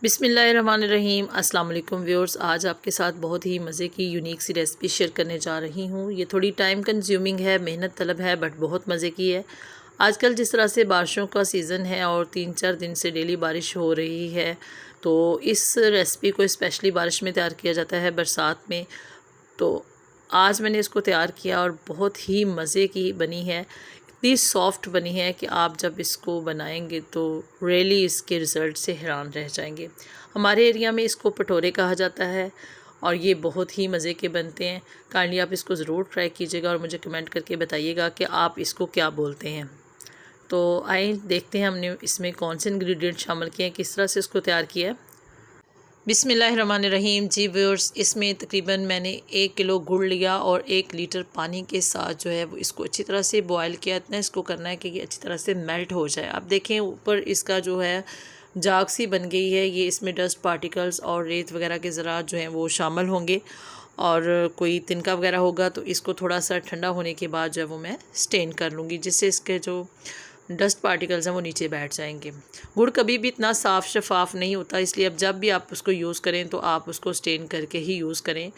बिस्मिल्लाहिर्रहमानिर्रहीम। अस्सलाम वालेकुम व्यूअर्स, आज आपके साथ बहुत ही मज़े की यूनिक सी रेसिपी शेयर करने जा रही हूँ। ये थोड़ी टाइम कंज्यूमिंग है, मेहनत तलब है, बट बहुत मज़े की है। आजकल जिस तरह से बारिशों का सीज़न है और 3-4 दिन से डेली बारिश हो रही है, तो इस रेसिपी को स्पेशली बारिश में तैयार किया जाता है, बरसात में। तो आज मैंने इसको तैयार किया और बहुत ही मज़े की बनी है। इतनी सॉफ्ट बनी है कि आप जब इसको बनाएंगे तो रियली इसके रिज़ल्ट से हैरान रह जाएंगे। हमारे एरिया में इसको पटोरे कहा जाता है और ये बहुत ही मज़े के बनते हैं। काइंडली आप इसको ज़रूर ट्राई कीजिएगा और मुझे कमेंट करके बताइएगा कि आप इसको क्या बोलते हैं। तो आइए देखते हैं हमने इसमें कौन से इंग्रेडिएंट शामिल किए हैं, किस तरह से इसको तैयार किया है। बिस्मिल्लाहिर्रहमानिर्रहीम। जी व्यूअर्स, इसमें तकरीबन मैंने 1 किलो गुड़ लिया और 1 लीटर पानी के साथ जो है वो इसको अच्छी तरह से बॉयल किया। इतना इसको करना है कि ये अच्छी तरह से मेल्ट हो जाए। आप देखें ऊपर इसका जो है जाग सी बन गई है। ये इसमें डस्ट पार्टिकल्स और रेत वगैरह के ज़रात जो हैं वो शामिल होंगे और कोई तिनका वगैरह होगा तो इसको थोड़ा सा ठंडा होने के बाद जो है वो मैं स्टेन कर लूँगी, जिससे इसके जो डस्ट पार्टिकल्स हैं वो नीचे बैठ जाएंगे। गुड़ कभी भी इतना साफ़ शफाफ नहीं होता, इसलिए अब जब भी आप उसको यूज़ करें तो आप उसको स्टेन करके ही यूज़ करें।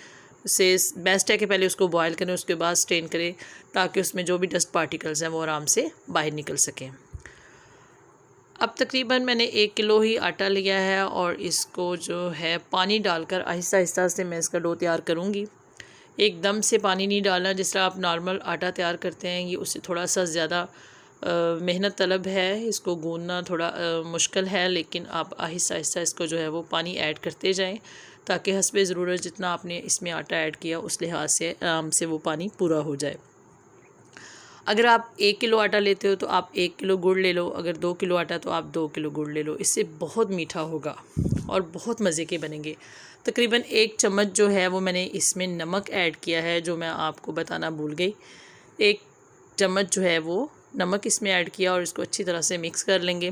उससे बेस्ट है कि पहले उसको बॉयल करें, उसके बाद स्टेन करें, ताकि उसमें जो भी डस्ट पार्टिकल्स हैं वो आराम से बाहर निकल सकें। अब तकरीबन मैंने 1 किलो ही आटा लिया है और इसको जो है पानी डालकर आहिस्ता आहिस्ता से मैं इसका डो तैयार करूँगी। एकदम से पानी नहीं डालना, जिस तरह आप नॉर्मल आटा तैयार करते हैं, ये उससे थोड़ा सा ज़्यादा मेहनत तलब है। इसको गूंदना थोड़ा मुश्किल है, लेकिन आप आहिस्ता आहिस्ता इसको जो है वो पानी ऐड करते जाएं, ताकि हस्बे ज़रूरत जितना आपने इसमें आटा ऐड किया उस लिहाज से आराम से वो पानी पूरा हो जाए। अगर आप 1 किलो आटा लेते हो तो आप 1 किलो गुड़ ले लो, अगर 2 किलो आटा तो आप 2 किलो गुड़ ले लो। इससे बहुत मीठा होगा और बहुत मज़े के बनेंगे। तकरीबन 1 चम्मच जो है वो मैंने इसमें नमक ऐड किया है, जो मैं आपको बताना भूल गई। 1 चम्मच जो है वो नमक इसमें ऐड किया और इसको अच्छी तरह से मिक्स कर लेंगे।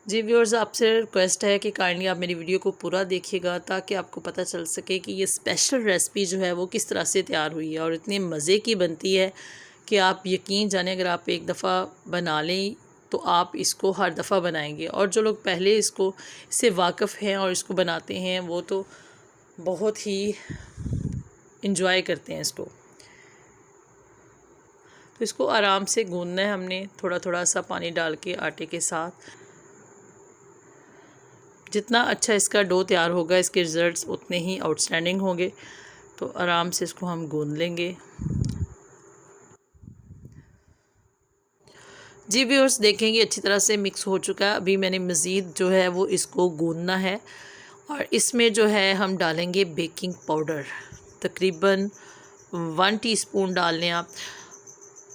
जी व्यूअर्स, आपसे रिक्वेस्ट है कि काइंडली आप मेरी वीडियो को पूरा देखिएगा, ताकि आपको पता चल सके कि ये स्पेशल रेसिपी जो है वो किस तरह से तैयार हुई है और इतने मज़े की बनती है कि आप यकीन जाने, अगर आप एक दफ़ा बना लें तो आप इसको हर दफ़ा बनाएंगे। और जो लोग पहले इससे वाकिफ़ हैं और इसको बनाते हैं वो तो बहुत ही इंजॉय करते हैं इसको। तो इसको आराम से गूंदना है हमने, थोड़ा थोड़ा सा पानी डाल के आटे के साथ। जितना अच्छा इसका डो तैयार होगा, इसके रिज़ल्ट्स उतने ही आउटस्टैंडिंग होंगे। तो आराम से इसको हम गूंद लेंगे। जी व्यूअर्स, देखेंगे अच्छी तरह से मिक्स हो चुका है। अभी मैंने मज़ीद जो है वो इसको गूंदना है और इसमें जो है हम डालेंगे बेकिंग पाउडर। तकरीबन 1 टीस्पून डाल लें आप।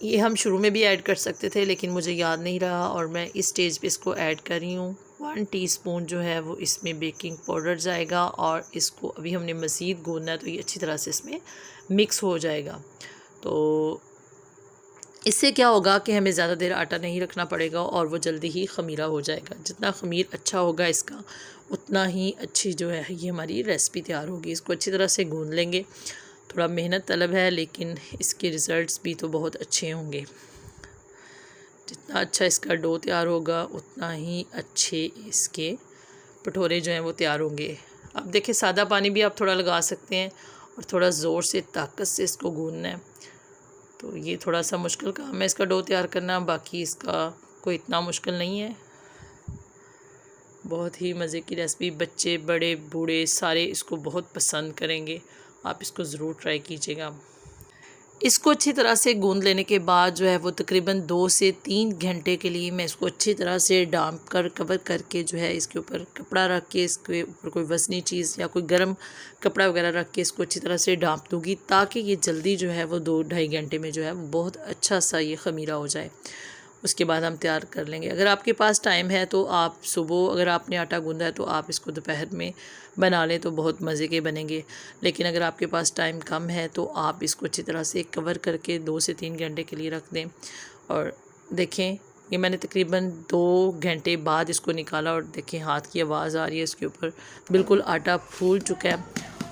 ये हम शुरू में भी ऐड कर सकते थे, लेकिन मुझे याद नहीं रहा और मैं इस स्टेज पे इसको ऐड कर रही हूँ। 1 टीस्पून जो है वो इसमें बेकिंग पाउडर जाएगा और इसको अभी हमने मज़ीद गूंदना है, तो ये अच्छी तरह से इसमें मिक्स हो जाएगा। तो इससे क्या होगा कि हमें ज़्यादा देर आटा नहीं रखना पड़ेगा और वो जल्दी ही ख़मीरा हो जाएगा। जितना ख़मीर अच्छा होगा इसका, उतना ही अच्छी जो है ये हमारी रेसिपी तैयार होगी। इसको अच्छी तरह से गूंद लेंगे। थोड़ा मेहनत तलब है, लेकिन इसके रिज़ल्ट्स भी तो बहुत अच्छे होंगे। जितना अच्छा इसका डो तैयार होगा, उतना ही अच्छे इसके भटूरे जो हैं वो तैयार होंगे। अब देखिए, सादा पानी भी आप थोड़ा लगा सकते हैं और थोड़ा ज़ोर से ताकत से इसको गूंदना है। तो ये थोड़ा सा मुश्किल काम है इसका डो तैयार करना, बाकी इसका कोई इतना मुश्किल नहीं है। बहुत ही मज़े की रेसिपी, बच्चे बड़े बूढ़े सारे इसको बहुत पसंद करेंगे। आप इसको ज़रूर ट्राई कीजिएगा। इसको अच्छी तरह से गूंद लेने के बाद जो है वो तकरीबन 2 से 3 घंटे के लिए मैं इसको अच्छी तरह से डांप कर कवर करके जो है इसके ऊपर कपड़ा रख के, इसके ऊपर कोई वज़नी चीज़ या कोई गर्म कपड़ा वगैरह रख के इसको अच्छी तरह से डांप दूँगी, ताकि ये जल्दी जो है वो 2-2.5 घंटे में जो है वो बहुत अच्छा सा ये ख़मीरा हो जाए। उसके बाद हम तैयार कर लेंगे। अगर आपके पास टाइम है तो आप सुबह, अगर आपने आटा गूंदा है तो आप इसको दोपहर में बना लें तो बहुत मज़े के बनेंगे। लेकिन अगर आपके पास टाइम कम है तो आप इसको अच्छी तरह से कवर करके 2 से 3 घंटे के लिए रख दें। और देखें, ये मैंने तकरीबन 2 घंटे बाद इसको निकाला और देखें हाथ की आवाज़ आ रही है, इसके ऊपर बिल्कुल आटा फूल चुका है।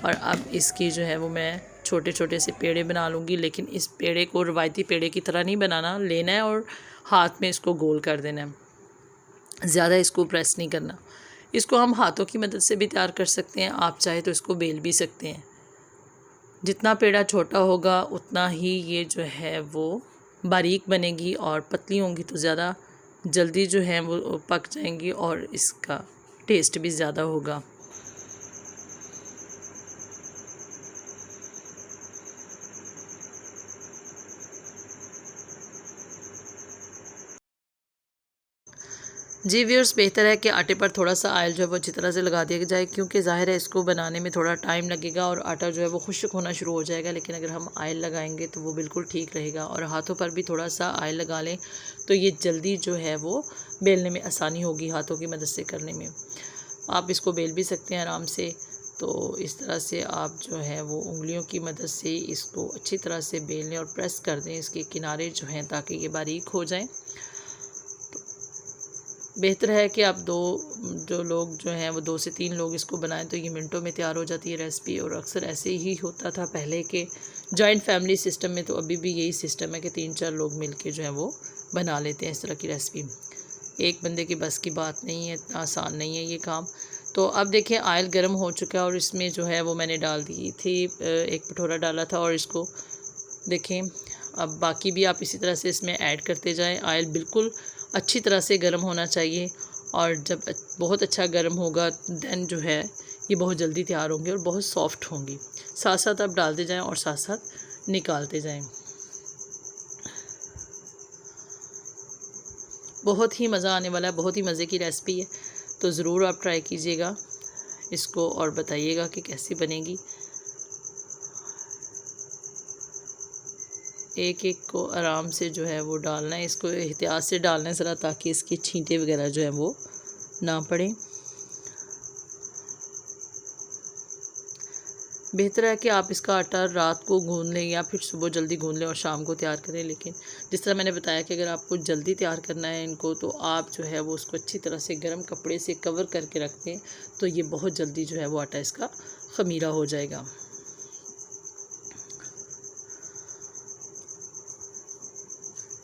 और अब इसकी जो है वो मैं छोटे छोटे से पेड़े बना लूँगी, लेकिन इस पेड़े को रवायती पेड़े की तरह नहीं बनाना, लेना है और हाथ में इसको गोल कर देना है, ज़्यादा इसको प्रेस नहीं करना। इसको हम हाथों की मदद से भी तैयार कर सकते हैं, आप चाहे तो इसको बेल भी सकते हैं। जितना पेड़ा छोटा होगा उतना ही ये जो है वो बारीक बनेगी, और पतली होंगी तो ज़्यादा जल्दी जो है वो पक जाएंगी और इसका टेस्ट भी ज़्यादा होगा। जी व्यूअर्स, बेहतर है कि आटे पर थोड़ा सा ऑयल जो है वो अच्छी तरह से लगा दिया जाए, क्योंकि ज़ाहिर है इसको बनाने में थोड़ा टाइम लगेगा और आटा जो है वो खुश्क होना शुरू हो जाएगा। लेकिन अगर हम ऑयल लगाएंगे तो वो बिल्कुल ठीक रहेगा, और हाथों पर भी थोड़ा सा ऑयल लगा लें तो ये जल्दी जो है वो बेलने में आसानी होगी, हाथों की मदद से करने में। आप इसको बेल भी सकते हैं आराम से। तो इस तरह से आप जो है वो उंगलियों की मदद से इसको अच्छी तरह से बेल लें और प्रेस कर दें इसके किनारे जो हैं, ताकि ये बारीक हो जाएं। बेहतर है कि आप जो लोग जो हैं वो 2 से 3 लोग इसको बनाएं, तो ये मिनटों में तैयार हो जाती है रेसिपी। और अक्सर ऐसे ही होता था पहले के जॉइंट फैमिली सिस्टम में, तो अभी भी यही सिस्टम है कि 3-4 लोग मिलके जो है वो बना लेते हैं इस तरह की रेसिपी। एक बंदे की बस की बात नहीं है, इतना आसान नहीं है ये काम। तो अब देखिए ऑयल गर्म हो चुका है और इसमें जो है वो मैंने डाल दी थी, एक कटोरा डाला था, और इसको देखें अब बाकी भी आप इसी तरह से इसमें ऐड करते जाएं। ऑयल बिल्कुल अच्छी तरह से गर्म होना चाहिए, और जब बहुत अच्छा गर्म होगा देन जो है ये बहुत जल्दी तैयार होंगे और बहुत सॉफ्ट होंगी। साथ साथ आप डालते जाएं और साथ साथ निकालते जाएं। बहुत ही मज़ा आने वाला है, बहुत ही मज़े की रेसिपी है। तो ज़रूर आप ट्राई कीजिएगा इसको और बताइएगा कि कैसी बनेगी। एक एक को आराम से जो है वो डालना है, इसको एहतियात से डालना है ज़रा, ताकि इसकी छींटे वगैरह जो है वो ना पड़ें। बेहतर है कि आप इसका आटा रात को गूंद लें या फिर सुबह जल्दी गूंद लें और शाम को तैयार करें। लेकिन जिस तरह मैंने बताया कि अगर आपको जल्दी तैयार करना है इनको, तो आप जो है वो उसको अच्छी तरह से गर्म कपड़े से कवर करके रख दें, तो ये बहुत जल्दी जो है वो आटा इसका ख़मीरा हो जाएगा।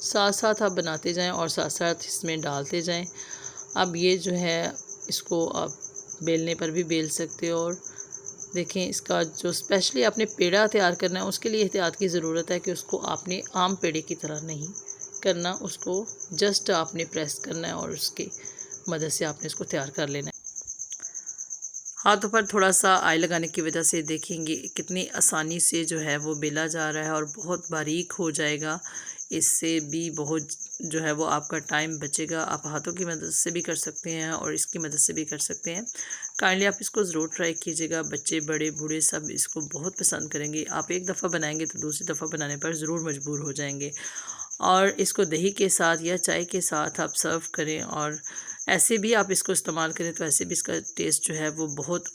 साथ साथ आप बनाते जाएं और साथ साथ इसमें डालते जाएं। अब ये जो है इसको आप बेलने पर भी बेल सकते हो। और देखें, इसका जो स्पेशली आपने पेड़ा तैयार करना है उसके लिए एहतियात की ज़रूरत है कि उसको आपने आम पेड़े की तरह नहीं करना, उसको जस्ट आपने प्रेस करना है और उसकी मदद से आपने इसको तैयार कर लेना है। हाथों पर थोड़ा सा ऑयल लगाने की वजह से देखेंगे कितनी आसानी से जो है वो बेला जा रहा है और बहुत बारीक हो जाएगा। इससे भी बहुत जो है वो आपका टाइम बचेगा। आप हाथों की मदद से भी कर सकते हैं और इसकी मदद से भी कर सकते हैं। काइंडली आप इसको ज़रूर ट्राई कीजिएगा, बच्चे बड़े बूढ़े सब इसको बहुत पसंद करेंगे। आप एक दफ़ा बनाएंगे तो दूसरी दफ़ा बनाने पर ज़रूर मजबूर हो जाएंगे। और इसको दही के साथ या चाय के साथ आप सर्व करें, और ऐसे भी आप इसको इस्तेमाल करें तो ऐसे भी इसका टेस्ट जो है वो बहुत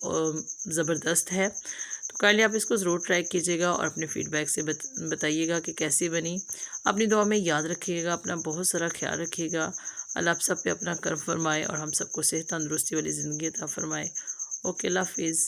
ज़बरदस्त है। तो काइंडली आप इसको ज़रूर ट्राई कीजिएगा और अपने फ़ीडबैक से बताइएगा कि कैसी बनी। अपनी दुआ में याद रखिएगा, अपना बहुत सारा ख्याल रखिएगा। अल्लाह आप सब पे अपना करम फरमाए और हम सबको सेहत तंदुरुस्ती वाली ज़िंदगी अता फरमाए। ओके, अल्लाह हाफिज़।